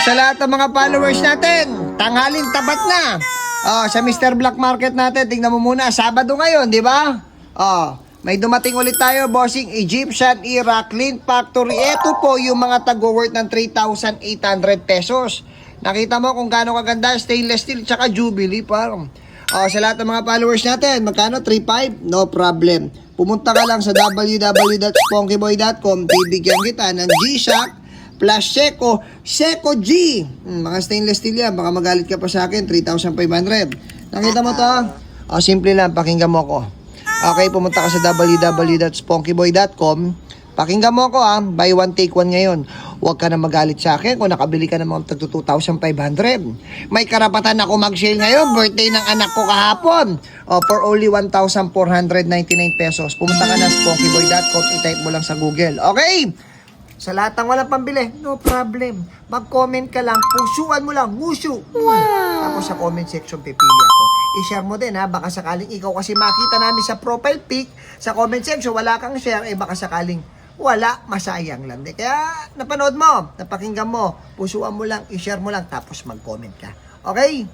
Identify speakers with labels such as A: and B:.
A: sa lahat ng mga followers natin, tanghalin tapat na. Sa Mr. Black Market natin, tingnan mo muna, Sabado ngayon, di ba? May dumating ulit tayo, bossing, Egyptian Era Clean Factory. Ito po yung mga tago-worth ng 3,800 pesos. Nakita mo kung gaano kaganda, stainless steel, tsaka Jubilee, parang. Sa lahat ng mga followers natin, magkano? 3,500? No problem. Pumunta ka lang sa www.spunkyboy.com, bibigyan kita ng G-Shock plus Seco G. Mga stainless steel yan, baka magalit ka pa sa akin, 3,500. Nakita mo to? Simple lang, pakinggan mo ko. Okay, pumunta ka sa www.spunkyboy.com. Pakinggan mo ko buy one take one ngayon. Huwag ka na magalit sa akin kung nakabili ka ng mga tagto 2,500. May karapatan ako mag-sale ngayon, birthday ng anak ko kahapon. For only 1,499 pesos. Pumunta ka na sa spunkyboy.com, i-type mo lang sa Google. Okay? Sa lahat ng walang pambili, no problem. Mag-comment ka lang, pusuan mo lang, musyo. Tapos sa comment section, pipili ako. I-share mo din baka sakaling ikaw kasi makita namin sa profile pic, sa comment section, wala kang share, baka sakaling wala, masayang lang. Kaya napanood mo, napakinggan mo, pusuan mo lang, i-share mo lang, tapos mag-comment ka. Okay?